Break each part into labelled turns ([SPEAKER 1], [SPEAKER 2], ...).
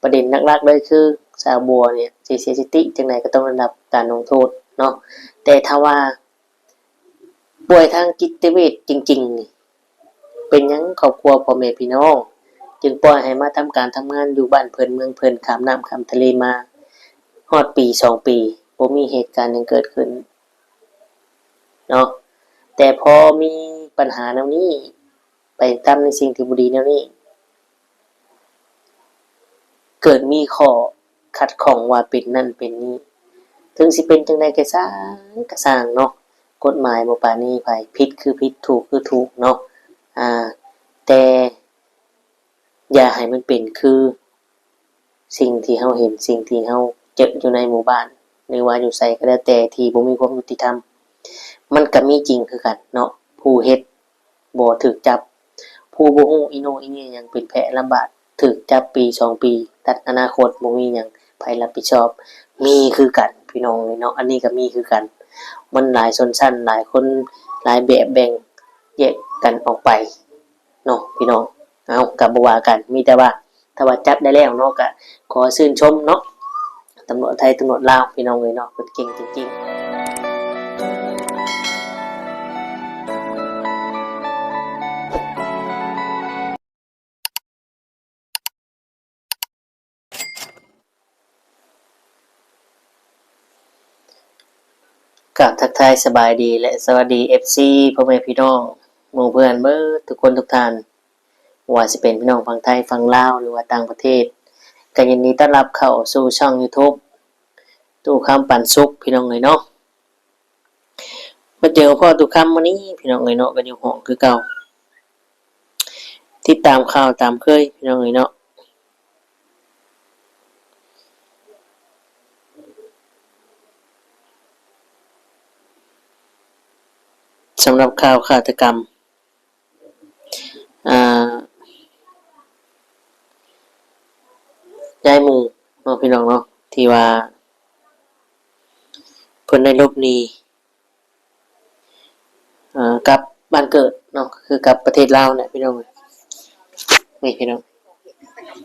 [SPEAKER 1] ประเด็นหลักๆเลยคือสาวบัวเนี่ยสิเสียสติจังไดก็ต้องได้รับการลงโทษเนาะแต่ถ้าว่าป่วยทางจิตเวชจริงๆนี่เป็นหยังครอบครัวพ่อแม่พี่น้องจึงปล่อยให้มาทำการทำงานอยู่บ้านเพิ่นเมืองเพิ่นข้ามน้ำข้ามทะเลมาฮอดปี2 ปีบ่มีเหตุการณ์หยังเกิดขึ้นเนาะแต่พอมีปัญหาแนวนี้ไปทำในสิ่งที่บ่ดีแนวนี้เกิดมีข้อขัดข้องว่าเป็นนั่นเป็นนี้ถึงสิเป็นจังได๋ก็สร้างเนาะกฎหมายบ่ปราณีไผผิดคือผิดถูกคือถูกเนาะอ่าแต่อย่าให้มันเป็นคือสิ่งที่เฮาเห็นสิ่งที่เฮาเจออยู่ในหมู่บ้านหรือว่าอยู่ไสก็แล้วแต่ที่บ่มีความยุติธรรมมันก็มีจริงคือกันเนาะผู้เฮ็ดบ่ถูกจับผู้บ่ฮู้อีโหน่อีเหน่หยังเป็นแพะรับบาปถูกจับปี2 ปีตัดอนาคตบ่มีหยังไผรับผิดชอบมีคือกันพี่น้องเอ้ยเนาะอันนี้ก็มีคือกันมันหลายชนชั้นหลายคนหลายแบบแบ่งแยกกันออกไปเนาะพี่น้องเอาก็บ่ว่ากันมีแต่ว่าถ้าว่าจับได้แล้วเนาะก็ขอชื่นชมเนาะตำรวจไทยตำรวจลาวพี่น้องเอ้ยเนาะเพิ่นเก่งจริงๆกับทักทายสบายดีและสวัสดี FC พ่อแม่พี่น้องหมู่เพื่อนเบิดทุกคนทุกท่านว่าสิเป็นพี่น้องฝั่งไทยฝั่งลาวหรือว่าต่างประเทศก็ยินดีต้อนรับเข้าสู่ช่อง YouTube ตู้คำปันสุขพี่น้องเอ้ยเนาะมาเจอพ่อตู้คำวันนี้พี่น้องเอ้ยเนาะก็อยู่ห้องคือเก่าติดตามข่าวตามเคยพี่น้องเอ้ยเนาะสำหรับข่าวฆาตกรรมอ่ายายหมู่เนาะพี่น้องเนาะที่ว่าเพิ่นได้หลบหนีกลับบ้านเกิดเนาะคือกลับประเทศลาวเนี่ยพี่น้องนี่พี่น้อง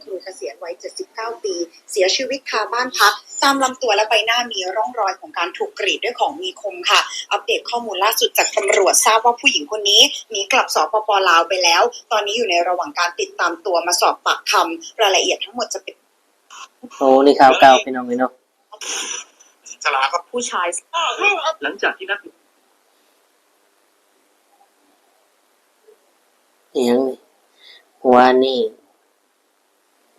[SPEAKER 2] ครูเกษียณวัย79 ปีเสียชีวิตคาบ้านพักตามลำตัวและใบหน้ามีร่องรอยของการถูกกรีดด้วยของมีคมค่ะอัปเดตข้อมูลล่าสุดจากตำรวจทราบว่าผู้หญิงคนนี้หนีกลับสปป.ลาวไปแล้วตอนนี้อยู่ในระหว่างการติดตามตัวมาสอบปากคำรายละเอียดทั้งหมดจะเป็น
[SPEAKER 1] โอ้นี่ข่าวเก่าพี่น้องเนาะ
[SPEAKER 2] สลากับผู้ชายหลังจากที่นัก
[SPEAKER 1] อีหยังนี่เมื่อวานนี้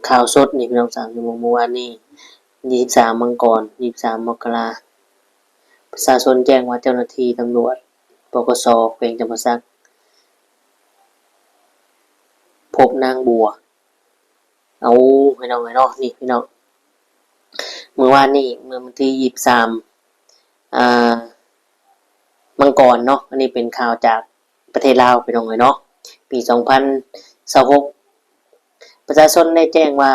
[SPEAKER 1] ข่าวสดนี่พี่น้อง3 ชั่วโมงเมื่อวานนี้23มังกร23มกราประชาชนแจ้งว่าเจ้าหน้าที่ตำรวจปกสแขวงจำปาสักพบนางบัวเอาพี่น้องเอ้ยเนาะนี่พี่น้องเมื่อวานนี้เมื่อวันที่23อ่ามังกรเนาะอันนี้เป็นข่าวจากประเทศลาวพี่น้องเอ้ยเนาะปี2026ประชาชนได้แจ้งว่า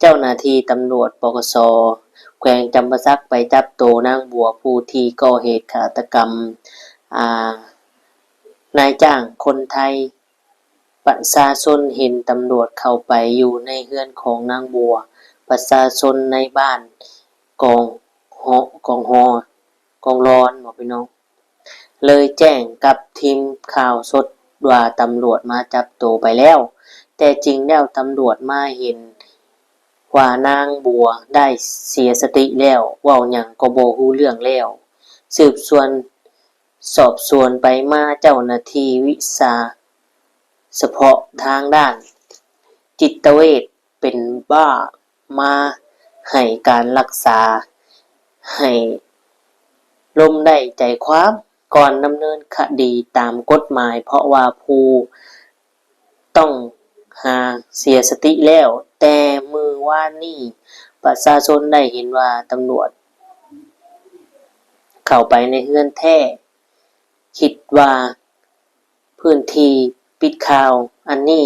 [SPEAKER 1] เจ้าหน้าที่ตำรวจปกสแขวงจำปาสักไปจับตัวนางบัวผู้ที่ก่อเหตุฆาตกรรมอ่านายจ้างคนไทยประชาชนเห็นตำรวจเข้าไปอยู่ในเรือนของนางบัวประชาชนในบ้านกองหอกองฮอกองร้อนบอกพี่น้องเลยแจ้งกับทีมข่าวสดว่าตำรวจมาจับตัวไปแล้วแต่จริงแล้วตำรวจมาเห็นว่านางบัวได้เสียสติแล้วเว้าหยังก็บ่ฮู้เรื่องแล้วสืบสวนสอบสวนไปมาเจ้าหน้าที่วิชาเฉพาะทางด้านจิตเวชเป็นบ้ามาให้การรักษาให้ลมได้ใจความก่อนดำเนินคดีตามกฎหมายเพราะว่าผู้ต้องหาเสียสติแล้วแต่มือว่านนี้ประชาชนได้เห็นว่าตำรวจเข้าไปในเรือนแท้คิดว่าพื้นที่ปิดข่าวอันนี้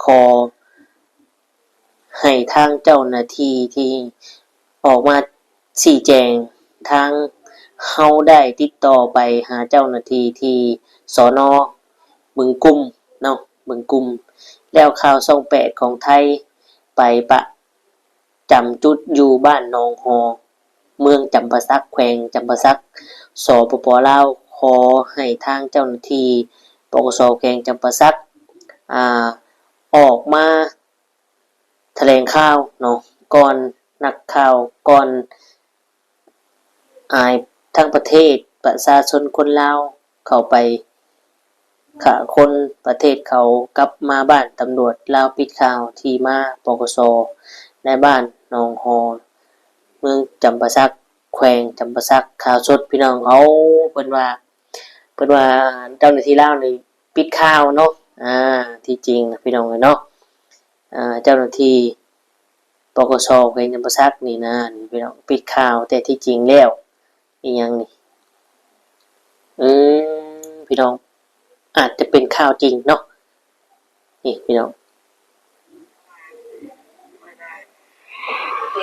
[SPEAKER 1] ขอให้ทางเจ้าหน้าที่ที่ออกมาชี้แจงทางเฮาได้ติดต่อไปหาเจ้าหน้าที่ที่สน.บึงกุ่มเนาะบึงกุ่มแล้วข่าวช่อง8ของไทยไป จำจุดอยู่บ้านหนองฮอเมืองจำปาสักแขวงจำปาสักสปปลาวขอให้ทางเจ้าหน้าที่ปกสแขวงจำปาสักอ่าออกมาแถลงข่าวเนาะก่อนนักข่าวก่อนทั้งประเทศประชาชนคนลาวเข้าไปขาคนประเทศเขากลับมาบ้านตำรวจลาวปิดข่าวที่มาปกสในบ้านหนองฮอเมืองจำปาสักแขวงจำปาสักข่าวสดพี่น้องเอาเพิ่นว่าเจ้าหน้าที่ลาวนี่ปิดข่าวเนาะที่จริงพี่น้องเนาะเจ้าหน้าที่ปกสแขวงจำปาสักนี่นะพี่น้องปิดข่าวแต่ที่จริงแล้วอีหยังนี่พี่น้องอาจจะเป็นข่าวจริงเนาะนี่พี่น้อง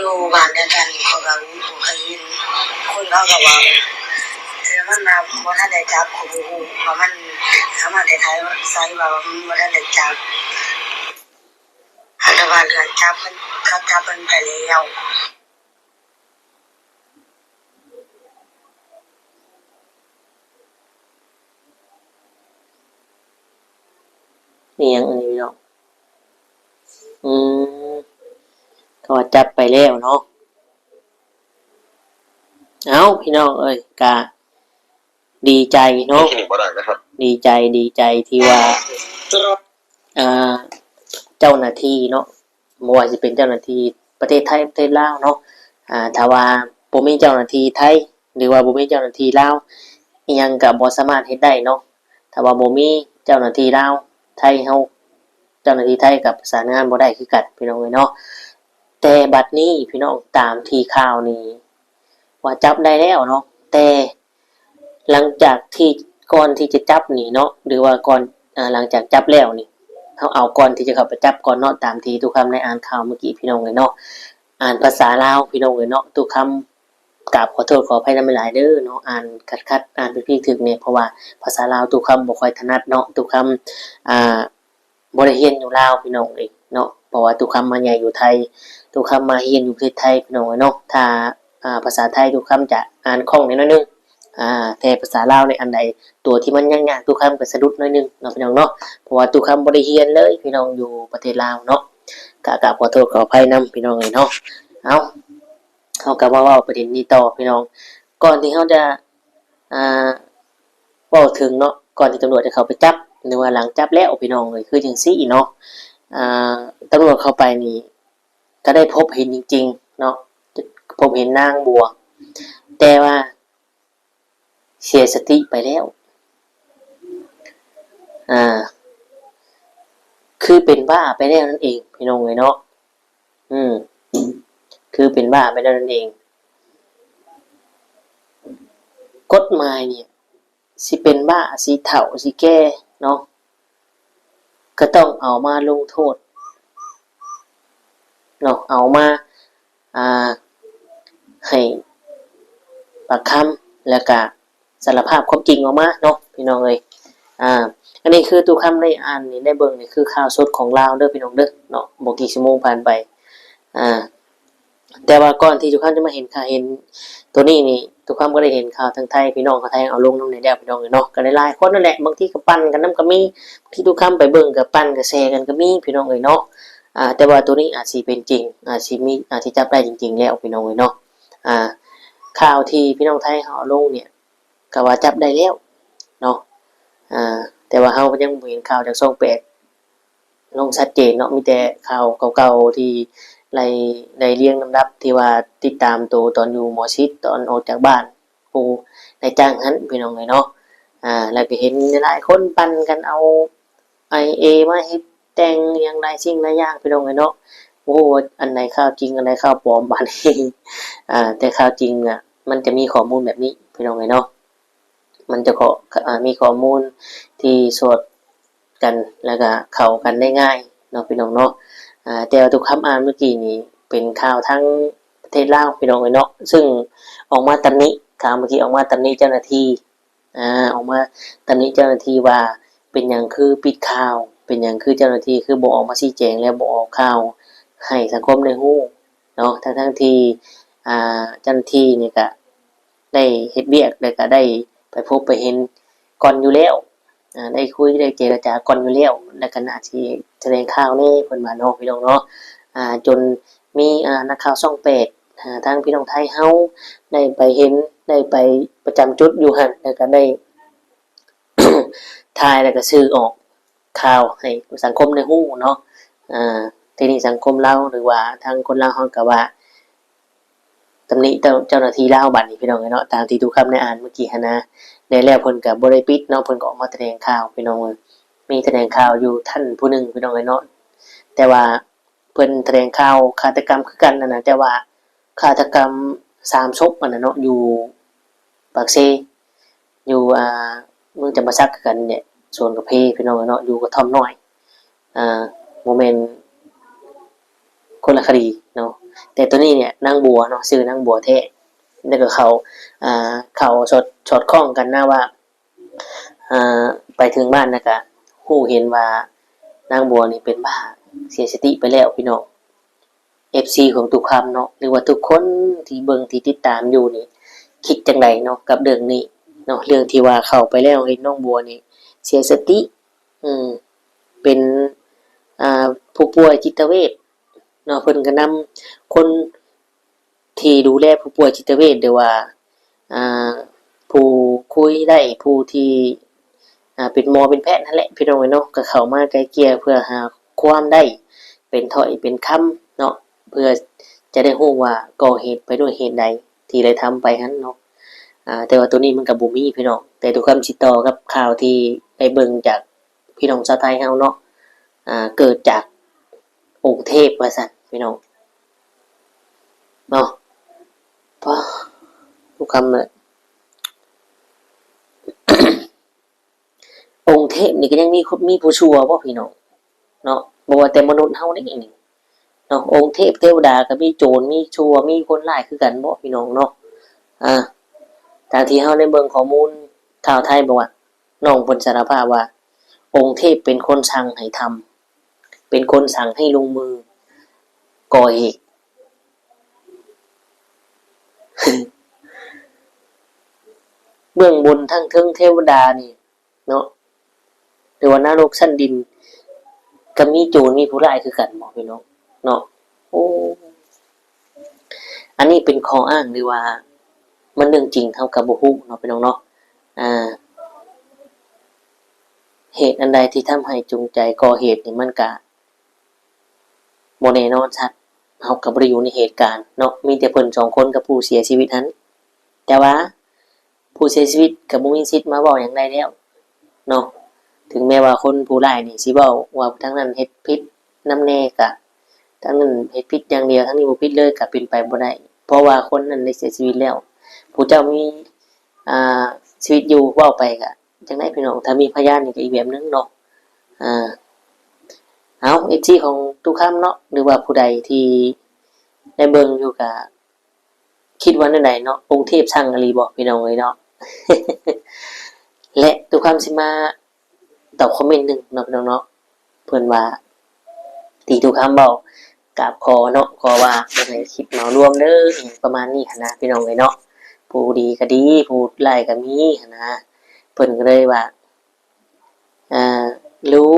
[SPEAKER 3] อยู่บ้านเดียวกันเขาก็รู้ถูกเคยยินคนเขาก็ว่าแต่มันมาบ่ทันได้จับเขาบ่ฮู้ว่ามันสามารถได้ขายไสว่ามันบ่ทันได้จับรัฐบาลก็จับมันเขาจับมันไปแล้ว
[SPEAKER 1] นี่ยังอันนี้พี่น้องก็จับไปแล้วเนาะเอาพี่น้องเอ้ยกะดีใจเนาะดีใจที่ว่าเจ้าหน้าที่เนาะบ่ว่าสิเป็นเจ้าหน้าที่ประเทศไทยประเทศลาวเนาะถ้าว่าบ่มีเจ้าหน้าที่ไทยหรือว่าบ่มีเจ้าหน้าที่ลาวอิหยังก็บ่สามารถเฮ็ดได้เนาะถ้าว่าบ่มีเจ้าหน้าที่ลาวไทยเฮาเจ้าหน้าที่ไทยกับประสานงานบ่ได้คือกันพี่น้องเอ้ยเนาะแต่บัดนี้พี่น้องตามที่ข่าวนี้ว่าจับได้แล้วเนาะแต่หลังจากที่ก่อนที่จะจับนี่เนาะหรือว่าก่อนหลังจากจับแล้วนี่เขาเอาก่อนที่จะเข้าไปจับก่อนเนาะตามที่ทุกคำในอ่านข่าวเมื่อกี้พี่น้องเลยเนาะอ่านภาษาลาวพี่น้องเลยเนาะทุกคำกราบขอโทษขออภัยนำหลายเด้อเนาะอ่านคัดอ่านผิดๆถึกเนี่ยเพราะว่าภาษาลาวทุกคำบ่ค่อยถนัดเนาะทุกคำบ่ได้เรียนอยู่ลาวพี่น้องเองเนาะเพราะว่าทุกคำมาใหญ่อยู่ไทยทุกคำมาเรียนอยู่ประเทศไทยพี่น้องเนาะถ้าภาษาไทยทุกคำจะอ่านคล่องนิดนึงแต่ภาษาลาวในอันใดตัวที่มันยากๆทุกคำก็สะดุดหน่อยนึงเนาะพี่น้องเนาะเพราะว่าทุกคำบ่ได้เรียนเลยพี่น้องอยู่ประเทศลาวเนาะกราบขอโทษขออภัยนํพี่น้องเลยเนาะเอาเฮาก็มาเว้าประเด็นนี้ต่อพี่น้องก่อนที่เฮาจะเว้าถึงเนาะก่อนที่ตำรวจจะเข้าไปจับหรือว่าหลังจับแล้วพี่น้องเลยคือจังซี่เนาะตำรวจเข้าไปนี่ก็ได้พบเห็นจริงๆเนาะพบเห็นนางบัวแต่ว่าเสียสติไปแล้วคือเป็นบ้าไปแล้วนั่นเองพี่น้องเลยเนาะคือเป็นบ้าไปแล้วนั่นเองกฎหมายเนี่ยสิเป็นบ้าสิเฒ่าสิแก่เนาะก็ต้องเอามาลงโทษเนาะเอามาให้ปากคำแล้วก็สารภาพความจริงออกมาเนาะพี่น้องเลยอันนี้คือตัวคำในอ่านนี่ได้เบิ่งนี่คือข่าวสดของลาวเด้อพี่น้องเด้อเนาะบ่กี่ชั่วโมงผ่านไปแต่ว่าก่อนที่ทุกท่านจะมาเห็นข่าวเห็นตัวนี้นี่ทุกท่านก็ได้เห็นข่าวทางไทยพี่น้องเขาไทยเอาลงนำในแดวพี่น้องเนาะก็ได้หลายคนนั่นแหละบางทีก็ปั่นกันนำก็มีที่ทุกท่านไปเบิ่งก็ปั่นก็แชร์กันก็มีพี่น้องเอ้ยเนาะแต่ว่าตัวนี้อาจสิเป็นจริงอาจสิมีอาจสิจับได้จริงๆแล้วพี่น้องเอ้ยเนาะข่าวที่พี่น้องไทยเขาเอาลงเนี่ยก็ว่าจับได้แล้วเนาะแต่ว่าเฮาก็ยังบ่เห็นข่าวจากช่อง8ลงชัดเจนเนาะมีแต่ข่าวเก่าๆที่ได้เรียงลำดับที่ว่าติดตามตัวตอนอยู่หมอชิดตอนออกจากบ้านผู้นายจ้างหั้นพี่น้องเอ้ยเนาะแล้วก็เห็นหลายคนปั่นกันเอา IA มาเฮ็ดแต่งอย่างหลายสิ่งหลายอย่างพี่น้องเอ้ยเนาะโอ้อันไหนข่าวจริงอันไหนข่าวปลอมบาดนี้แต่ข่าวจริงมันจะมีข้อมูลแบบนี้พี่น้องเอ้ยเนาะมันจะมีข้อมูลที่สอดกันแล้วก็เข้ากันได้ง่ายเนาะพี่น้องเนาะแต่ทุกคำอ่านเมื่อกี้นี้เป็นข่าวทั้งประเทศลาวพี่น้องเอ้ยเนาะซึ่งออกมาตำหนิข่าวเมื่อกี้ออกมาตำหนิเจ้าหน้าที่ออกมาตำหนิเจ้าหน้าที่ว่าเป็นหยังคือปิดข่าวเป็นหยังคือเจ้าหน้าที่คือบ่ออกมาชี้แจงและบ่ออกข่าวให้สังคมได้ฮู้ เนาะทั้งที่เจ้าหน้าที่นี่ก็ได้เฮ็ดเวียกแล้วก็ได้ไปพบไปเห็นก่อนอยู่แล้วได้คุยได้เจรจาก่อนอยู่แล้วแล้วก็น่าสิแสดงข่าวแน่เพิ่นว่าเนาะพี่น้องเนาะจนมีนักข่าวช่อง8ทางพี่น้องไทยเฮาได้ไปเห็นได้ไปประจำจุดอยู่หั่นแล้วก็ได้ ถ่ายแล้วก็สื่อออกข่าวให้สังคมได้ฮู้เนาะทีนี้สังคมลาวหรือว่าทางคนลาวเฮาก็ว่าตำหนิเจ้าหน้าที่ลาวบัดนี้พี่น้องเนาะตามที่ทุกคำได้อ่านเมื่อกี้หันนะได้แล้วเพิ่นก็บ่ได้ปิดเนาะเพิ่นก็ออกมาแถลงข่าวพี่น้องมีแถลงข่าวอยู่ท่านผู้หนึงพี่น้องเนาะแต่ว่าเพิ่นแถลงข่าวฆาตกรรมคือกันนั่นน่ะแต่ว่าฆาตกรรม3ศพอันน่ะเนาะอยู่ปากเซอยู่เมืองจำปาสักคือกันเนี่ยส่วนกระเพพี่น้องเนาะอยู่กระท่อมน้อยโมเมนต์คนละคดีเนาะแต่ตัวนี้เนี่ยนางบัวเนาะชื่อนางบัวแท้แล้วก็เขาสอดคล้องกันนะว่าไปถึงบ้านนะก็ฮู้เห็นว่านางบัวนี่เป็นบ้าเสียสติไปแล้วพี่น้อง FC ของทุกคำเนาะหรือว่าทุกคนที่เบิ่งที่ติดตามอยู่นี่คิดจังไดเนาะกับเรื่องนี้เนาะเรื่องที่ว่าเข้าไปแล้วเห็นน้องบัวนี่เสียสติเป็นผู้ป่วยจิตเวชเนาะเพิ่นก็นำคนที่ดูแลผู้ป่วยจิตเวชหรือว่าผู้คุยได้ผู้ที่เป็นหมอเป็นแพทย์นั่นแหละพี่น้องเนาะก็เข้ามาไกล่เกลี่ยเพื่อหาความได้เป็นถ้อยเป็นคำเนาะเพื่อจะได้ฮู้ว่าก่อเหตุไปด้วยเหตุใดที่ได้ทำไปหั้นเนาะแต่ว่าตัวนี้มันก็บ่มีพี่น้องแต่ทุกคำสิต่อกับข่าวที่ได้เบิ่งจากพี่น้องชาวไทยเฮาเนาะเกิดจากองค์เทพว่าซั่นพี่น้องเนาะทุกคำเลย องค์เทพนี่ก็ยังมีผู้ชั่วบ่พี่น้องเนาะบ่ว่าแต่มนุษย์เฮานี่เนาะองค์เทพเทวดาก็มีโจรมีชั่วมีคนร้ายคือกันบ่พี่น้องเนาะตามที่เฮาได้เบิ่งข้อมูลข่าวไทยบอกว่าน้องเพิ่นสารภาพว่าองค์เทพเป็นคนสั่งให้ทำเป็นคนสั่งให้ลงมือก่อเหตุ เบื้องบนทั้งเทิงเทวดานี่เนาะหรือว่านรกชั้นดินก็มีโจรมีผู้ร้ายคือกันบ่พี่น้องเนาะโอ้อันนี้เป็นข้ออ้างหรือว่ามันเรื่องจริงเท่ากับบ่ฮู้เนาะพี่น้องเนาะเหตุอันใดที่ทำให้จูงใจก่อเหตุนี่มันก็บ่แน่นอนชัดเฮาก็บ่ได้อยู่ในเหตุการณ์เนาะมีแต่เพิ่น2คนกับผู้เสียชีวิตนั้นแต่ว่าผู้เสียชีวิตก็บ่มีสิทธิ์มาเว้าหยังได้แล้วเนาะถึงแม้ว่าคนผู้ร้ายนี่สิเว้าว่าทั้งนั้นเฮ็ดผิดนำแน่ก็ทั้งนั้นเฮ็ดผิดอย่างเดียวทั้งนี้บ่ผิดเลยก็เป็นไปบ่ได้เพราะว่าคนนั้นได้เสียชีวิตแล้วผู้เจ้ามีชีวิตอยู่เว้าไปก็จังได๋พี่น้องถ้ามีพยานนี่ก็อีกแบบนึงเนาะเอา FC ของทุกคำเนาะหรือว่าผู้ใดที่ได้เบิ่งอยู่ก็คิดว่าแนวใดเนาะองค์เทพสั่งอีหลีบ่พี่น้องเอ้ยเนาะ และทุกคำสิมาตอบคอมเมนต์นึงเนาะพี่น้องเนาะเพิ่นว่าที่ทุกคำเว้ากราบขอเนาะขอว่าบ่ให้คิดเหมารวมเด้อประมาณนี้หั่นนะพี่น้องเอ้ยเนาะผู้ดีก็ดีผู้ร้ายก็มีหั่นนะเพิ่นก็เลยว่ารู้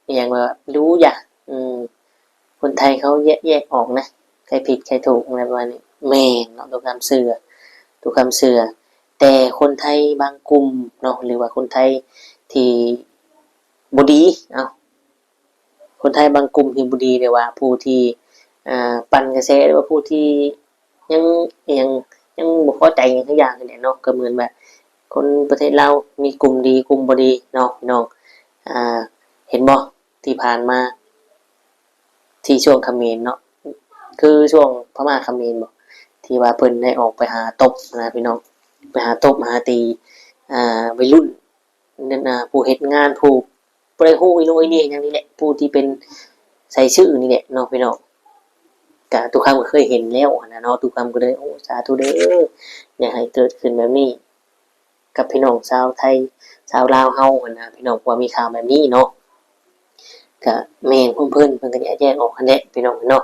[SPEAKER 1] อหยังว่ารู้อย่าคนไทยเขาแยกออกนะใครผิดใครถูกอะไรประมาณนี้แม่นเนาะทุกคำเชื่อแต่คนไทยบางกลุ่มเนาะหรือว่าคนไทยที่บ่ดีคนไทยบางกลุ่มที่บ่ดีเรียกว่าผู้ที่ปั่นกระแสหรือว่าผู้ที่ยังบ่พอใจหยังสักอย่างนี่แหละเนาะก็เหมือนแบบคนประเทศเรามีกลุ่มดีกลุ่มบ่ดีเนาะพี่น้องเห็นบ่ที่ผ่านมาที่ช่วงเขมรเนาะคือช่วงพม่าเขมรบ่ที่ว่าเพิ่นได้ออกไปหาตบนะพี่น้องไปหาตบหาตีวัยรุ่นนั่นผู้เฮ็ดงานผู้บ่ได้ฮู้อีโน่อีนี่อย่างนี้แหละผู้ที่เป็นใส่ชื่อนี่แหละเนาะพี่น้องก็ทุกครั้งก็เคยเห็นแล้วนะเนาะทุกครั้งก็เลยโอ้สาธุเด้ออย่าให้เกิดขึ้นแบบนี้กับพี่น้องชาวไทยชาวลาวเฮานะพี่น้องว่ามีข่าวแบบนี้เนาะก็แม่นเพิ่นก็แยกออกกันแหละพี่น้องเนาะ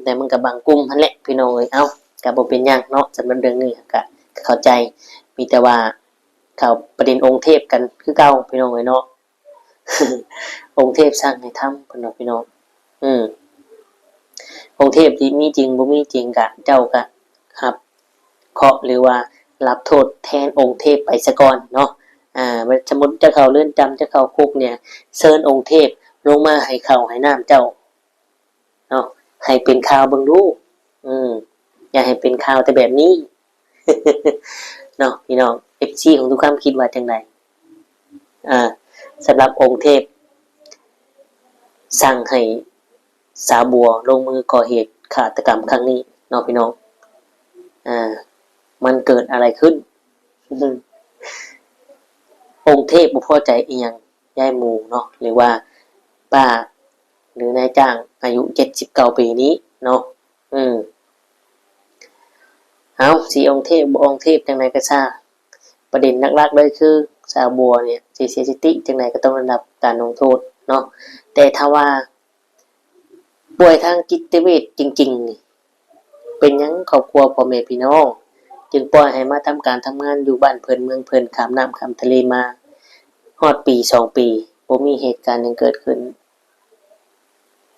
[SPEAKER 1] บ แต่มันก็บางกลุ่มหั่นแหละพี่น้องเอ้ยเอ้าก็บ่เป็นหยังเนาะสำหรับเรื่องนี้ก็เข้าใจมีแต่ว่าเข้าประเด็นองค์เทพกันคือเก่าพี่น้องเอ้ยเนาะ องค์เทพสร้างให้ทำเพิ่นว่าพี่น้องอืมองค์เทพที่มีจริงบ่มีจริงก็เจ้าก็รับเคราะห์หรือว่ารับโทษแทนองค์เทพไปซะก่อนเนาะสมมุติจะเข้าเรือนจำจะเข้าคุกเนี่ยเชิญองค์เทพลงมาให้ข้าวให้น้ำเจ้าเนาะให้เป็นข่าวเบิ่งดูอย่าให้เป็นข่าวแต่แบบนี้ เนาะพี่น้อง FC ของทุกคำคิดว่าจังไดสำหรับองค์เทพสั่งให้สาบัวลงมือก่อเหตุฆาตกรรมครั้งนี้เนาะพี่น้องมันเกิดอะไรขึ้น องค์เทพบ่พอใจอีหยังยายหมู่เนาะหรือว่าป้าหรือนายจ้างอายุ79ปีนี้เนาะเอาสิองค์เทพบ่องค์เทพจังไดก็ซ่าประเด็นหลักๆเลยคือสาวบัวเนี่ยสิเสียสติจังไดก็ต้องได้รับการลงโทษเนาะแต่ถ้าว่าป่วยทางจิตเวชจริงๆนี่เป็นหยังครอบครัวพ่อแม่พี่น้องจึงปล่อยให้มาทำการทำงานอยู่บ้านเพิ่นเมืองเพิ่นข้ามน้ำข้ามทะเลมาฮอดปี2ปีบ่มีเหตุการณ์หยังเกิดขึ้น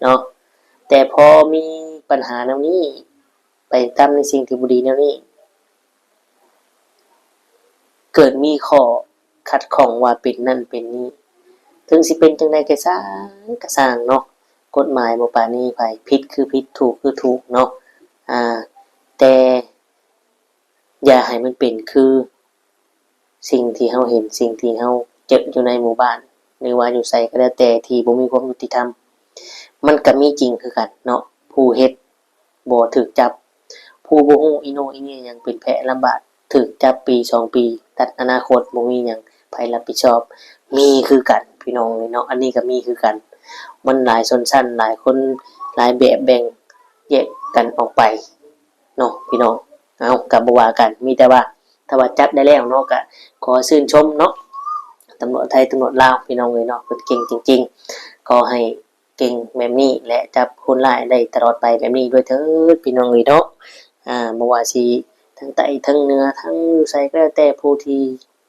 [SPEAKER 1] เนาะแต่พอมีปัญหาแนวนี้ไปทำในสิ่งที่บ่ดีแนวนี้เกิดมีข้อขัดข้องว่าเป็นนั่นเป็นนี้ถึงสิเป็นจังได๋ก็สร้างเนาะกฎหมายบ่ปราณีไผผิดคือผิดถูกคือถูกเนาะแต่อย่าให้มันเป็นคือสิ่งที่เฮาเห็นสิ่งที่เฮาเจออยู่ในหมู่บ้านหรือว่าอยู่ไสก็แล้วแต่ที่บ่มีความยุติธรรมมันก็มีจริงคือกันเนาะผู้เฮ็ดบ่ถูกจับผู้บ่ฮู้อีโหนอีเหน่หยังเป็นแพะลำบากถูกจับปี2ปีตัดอนาคตบ่มีหยังไผรับผิดชอบมีคือกันพี่น้องเนาะอันนี้ก็มีคือกันมันหลายชนชั้นหลายคนหลายแบบแบ่งแยกกันออกไปเนาะพี่น้องเอาก็บ่ว่ากันมีแต่ว่าถ้าว่าจับได้แล้วเนาะก็ขอชื่นชมเนาะตำรวจไทยตำรวจลาวพี่น้องเอ้ยเนาะเพิ่นเก่งจริงๆขอให้เก่งแบบนี้และจับคนร้ายได้ตลอดไปแบบนี้ด้วยเถิดพี่น้องเอ้ยเนาะบ่ว่าสิทั้งใต้ทั้งเหนือทั้งไสก็แล้วแต่ผู้ที่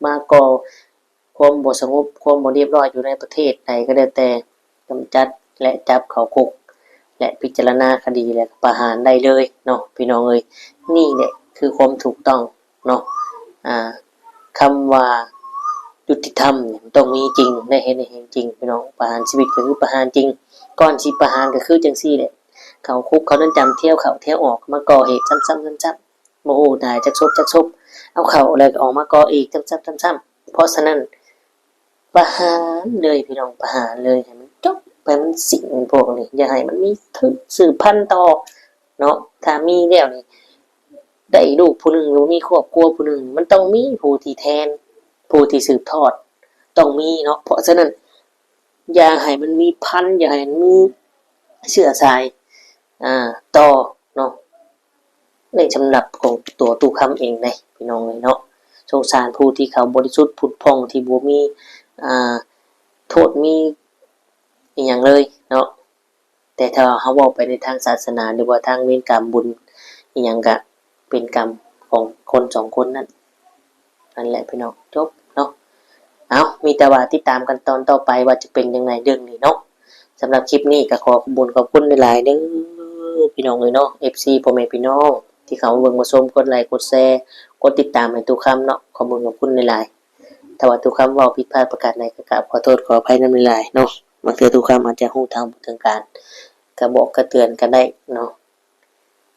[SPEAKER 1] มาก่อความบ่สงบความบ่เรียบร้อยอยู่ในประเทศใดก็แล้วแต่กำจัดและจับเข้าคุกและพิจารณาคดีและประหารได้เลยเนาะพี่น้องเอ้ยนี่แหละคือความถูกต้องเนาะคำว่ายุติธรรมเนี่ยต้องมีจริงได้เห็นจริงพี่น้องประหารชีวิตก็คือประหารจริงก่อนสิประหารก็คือจังซี่แหละเข้าคุกเขาเรือนจำเที่ยวเข้าเที่ยวออกมาก่อเหตุซ้ำๆๆบ่ฮู้ตายจักศพเอาเข้าแล้วก็ออกมาก่ออีกซ้ำๆๆเพราะฉะนั้นประหารเลยพี่น้องประหารเลยให้มันจบไปมันสิ้นพวกนี้อย่าให้มันมีสืบพันธุ์ต่อเนาะถ้ามีแล้วนี่ได้ลูกผู้หนึงหรือมีครอบครัวผู้หนึงมันต้องมีผู้ที่แทนผู้ที่สืบทอดต้องมีเนาะเพราะฉะนั้นอย่าให้มันมีพันธุ์อย่าให้มันมีเชื้อสายต่อเนาะในสำหรับของตัวตู้คำเองเลยพี่น้องเลยเนาะสงสารผู้ที่เขาบริสุทธิ์ผุดพองที่บ่มีโทษมีอีหยังเลยเนาะแต่ถ้าเฮาเว้าไปในทางศาสนาหรือว่าทางเวรกรรมบุญอีหยังก็เป็นกรรมของคน2คนนั้นนั่นแหละพี่น้องจบเนาะเอามีแต่ว่าติดตามกันตอนต่อไปว่าจะเป็นยังไงเรื่องนี้เนาะสำหรับคลิปนี้ก็ขอขอบคุณหลายๆเด้อพี่น้องเอ้ยเนาะ FC พ่อแม่พี่น้องที่เขามาเบิ่งมาชมกดไลค์กดแชร์กดติดตามให้ทุกคำเนาะขอบคุณหลายๆถ้าว่าทุกคำเว้าผิดพลาดประการใดก็กราบขอโทษขออภัยนำหลายๆเนาะบางเทื่อทุกคำอาจจะฮู้เท่าบ่ถึงการก็บอกก็เตือนกันได้เนาะ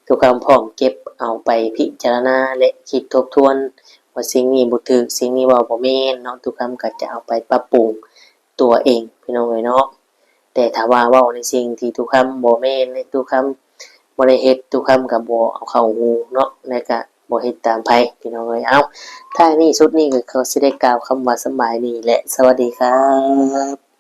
[SPEAKER 1] ทุกคำพร้อมเก็บเอาไปพิจารณาและคิดทบทวนว่าสิ่งนี้บ่ถูกสิ่งนี้เว้าบ่แม่นเนาะทุกคำก็จะเอาไปปรับปรุงตัวเองพี่น้องเอ้ยเนาะแต่ถ้าว่าเว้าในสิ่งที่ทุกคำบ่แม่นในทุกคำบ่ได้เฮ็ดทุกคำก็บ่เอาเข้าหูเนาะแล้วก็บ่เฮ็ดตามไผพี่น้องเอ้ยท้ายนี้สุดนี้ก็ขอสิได้กล่าวคำว่าสำบายดีและสวัสดีครับ